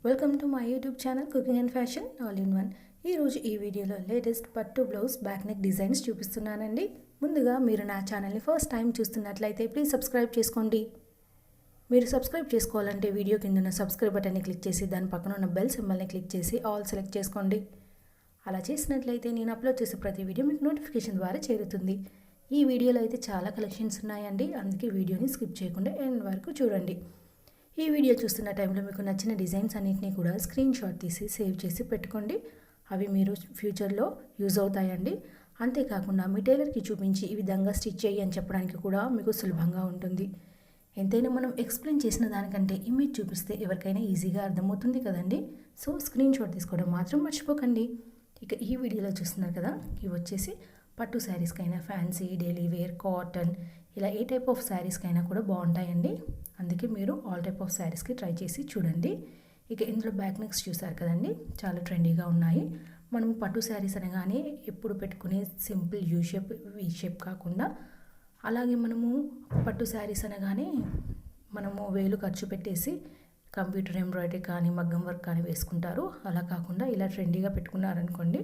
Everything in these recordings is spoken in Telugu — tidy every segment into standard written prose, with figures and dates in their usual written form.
Welcome to my YouTube channel cooking and fashion all in one. ఈరోజు ఈ వీడియోలో లేటెస్ట్ పట్టు బ్లౌజ్ బ్యాక్ నెక్ డిజైన్స్ చూపిస్తున్నానండి. ముందుగా మీరు నా ఛానల్ని ఫస్ట్ టైం చూస్తున్నట్లయితే ప్లీజ్ సబ్స్క్రైబ్ చేసుకోండి. మీరు సబ్స్క్రైబ్ చేసుకోవాలంటే వీడియో కింద ఉన్న సబ్స్క్రైబ్ బటన్ని క్లిక్ చేసి దాని పక్కన ఉన్న బెల్ సింబల్ని క్లిక్ చేసి ఆల్ సెలెక్ట్ చేసుకోండి. అలా చేసినట్లయితే నేను అప్లోడ్ చేసే ప్రతి వీడియో మీకు నోటిఫికేషన్ ద్వారా చేరుతుంది. ఈ వీడియోలో అయితే చాలా కలెక్షన్స్ ఉన్నాయండి, అందుకే వీడియోని స్కిప్ చేయకుండా ఎండ్ వరకు చూడండి. ఈ వీడియో చూస్తున్న టైంలో మీకు నచ్చిన డిజైన్స్ అన్నింటినీ కూడా స్క్రీన్ షాట్ తీసి సేవ్ చేసి పెట్టుకోండి. అవి మీరు ఫ్యూచర్లో యూజ్ అవుతాయండి. అంతేకాకుండా మీ టైలర్కి చూపించి ఈ విధంగా స్టిచ్ చేయి అని చెప్పడానికి కూడా మీకు సులభంగా ఉంటుంది. ఎంతైనా మనం ఎక్స్ప్లెయిన్ చేసిన దానికంటే ఇమేజ్ చూపిస్తే ఎవరికైనా ఈజీగా అర్థమవుతుంది కదండి. సో స్క్రీన్ షాట్ తీసుకోవడం మాత్రం మర్చిపోకండి. ఇక ఈ వీడియోలో చూస్తున్నారు కదా, ఇవి వచ్చేసి పట్టు శారీస్కైనా ఫ్యాన్సీ, డైలీ వేర్, కాటన్ ఇలా ఏ టైప్ ఆఫ్ శారీస్కైనా కూడా బాగుంటాయండి. అందుకే మీరు ఆల్ టైప్ ఆఫ్ శారీస్కి ట్రై చేసి చూడండి. ఇక ఇందులో బ్యాక్ నెక్స్ చూసారు కదండి, చాలా ట్రెండీగా ఉన్నాయి. మనము పట్టు శారీస్ అనగానే ఎప్పుడు పెట్టుకునే simple U shape, V shape కాకుండా, అలాగే మనము పట్టు శారీస్ అనగానే మనము వేలు ఖర్చు పెట్టేసి కంప్యూటర్ ఎంబ్రాయిడరీ కానీ మగ్గం వర్క్ కానీ వేసుకుంటారు. అలా కాకుండా ఇలా ట్రెండీగా పెట్టుకున్నారనుకోండి,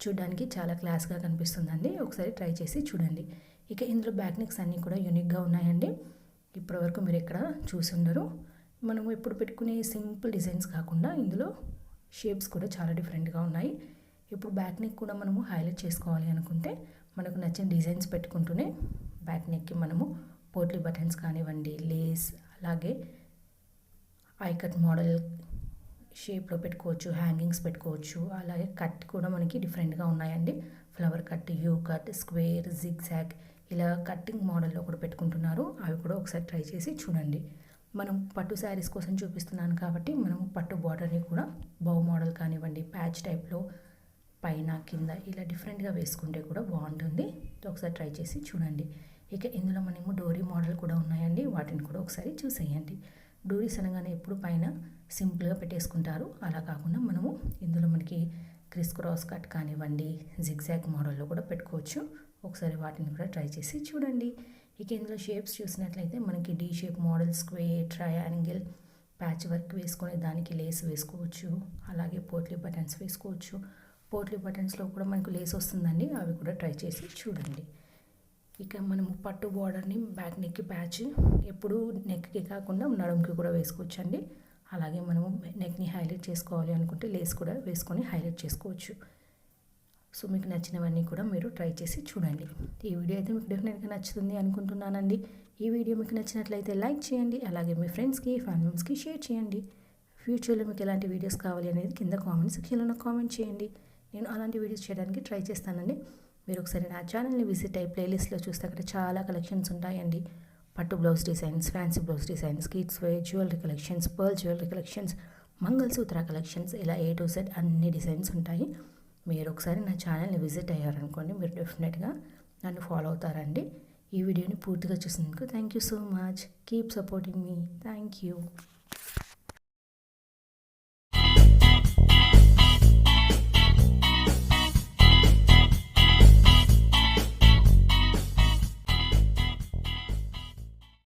చూడడానికి చాలా క్లాస్గా కనిపిస్తుందండి. ఒకసారి ట్రై చేసి చూడండి. ఇక ఇందులో బ్యాక్ నెక్స్ అన్నీ కూడా యూనిక్గా ఉన్నాయండి. ఇప్పటివరకు మీరు ఎక్కడ చూసి ఉండరు. మనము ఎప్పుడు పెట్టుకునే సింపుల్ డిజైన్స్ కాకుండా ఇందులో షేప్స్ కూడా చాలా డిఫరెంట్గా ఉన్నాయి. ఇప్పుడు బ్యాక్ నెక్ కూడా మనము హైలైట్ చేసుకోవాలి అనుకుంటే మనకు నచ్చిన డిజైన్స్ పెట్టుకుంటూనే బ్యాక్ నెక్కి మనము పోట్లీ బటన్స్ కానివ్వండి, లేస్, అలాగే ఐకట్ మోడల్ షేప్లో పెట్టుకోవచ్చు, హ్యాంగింగ్స్ పెట్టుకోవచ్చు. అలాగే కట్ కూడా మనకి డిఫరెంట్గా ఉన్నాయండి. Flower cut, you cut, square, zigzag ఇలా కట్టింగ్ మోడల్లో కూడా పెట్టుకుంటున్నారు. అవి కూడా ఒకసారి ట్రై చేసి చూడండి. మనం పట్టు శారీస్ కోసం చూపిస్తున్నాను కాబట్టి మనము పట్టు బార్డర్ని కూడా బౌ మోడల్ కానివ్వండి, ప్యాచ్ టైప్లో పైన కింద ఇలా డిఫరెంట్గా వేసుకుంటే కూడా బాగుంటుంది. ఒకసారి ట్రై చేసి చూడండి. ఇక ఇందులో మనము డోరీ మోడల్ కూడా ఉన్నాయండి, వాటిని కూడా ఒకసారి చూసేయండి. డోరీస్ అనగానే ఎప్పుడు పైన సింపుల్గా పెట్టేసుకుంటారు. అలా కాకుండా మనము ఇందులో మనకి క్రిస్ క్రాస్ కట్ కానివ్వండి, జిగ్జాగ్ మోడల్లో కూడా పెట్టుకోవచ్చు. ఒకసారి వాటిని కూడా ట్రై చేసి చూడండి. ఇక ఇందులో షేప్స్ చూసినట్లయితే మనకి D shape model, square, triangle, patchwork వేసుకొని దానికి లేస్ వేసుకోవచ్చు. అలాగే పోట్లీ బటన్స్ వేసుకోవచ్చు. పోట్లీ బటన్స్లో కూడా మనకు లేస్ వస్తుందండి, అవి కూడా ట్రై చేసి చూడండి. ఇక మనము పట్టు బార్డర్ని బ్యాక్ నెక్కి ప్యాచ్ ఎప్పుడు నెక్కి కాకుండా నడుముకి కూడా వేసుకోవచ్చు అండి. అలాగే మనము నెక్ని హైలైట్ చేసుకోవాలి అనుకుంటే లేస్ కూడా వేసుకొని హైలైట్ చేసుకోవచ్చు. సో మీకు నచ్చినవన్నీ కూడా మీరు ట్రై చేసి చూడండి. ఈ వీడియో అయితే మీకు డెఫినెట్గా నచ్చుతుంది అనుకుంటున్నానండి. ఈ వీడియో మీకు నచ్చినట్లయితే లైక్ చేయండి, అలాగే మీ ఫ్రెండ్స్కి, ఫ్యామిలీ మెంబర్స్కి షేర్ చేయండి. ఫ్యూచర్లో మీకు ఎలాంటి వీడియోస్ కావాలి అనేది కింద కామెంట్ సెక్షన్లో నాకు కామెంట్ చేయండి. నేను అలాంటి వీడియోస్ చేయడానికి ట్రై చేస్తానండి. మీరు ఒకసారి నా ఛానల్ని విజిట్ అయ్యి ప్లేలిస్ట్లో చూస్తే అక్కడ చాలా కలెక్షన్స్ ఉంటాయండి. పట్టు blouse designs, fancy blouse designs, kids wear, jewellery collections, pearl jewellery collections, mangalsutra collections ఇలా A to Z అన్ని డిజైన్స్ ఉంటాయి. మీరు ఒకసారి నా ఛానల్ని విజిట్ అయ్యారనుకోండి, మీరు డెఫినెట్గా నన్ను ఫాలో అవుతారండి. ఈ వీడియోని పూర్తిగా చూసినందుకు thank you so much. Keep supporting me. Thank you.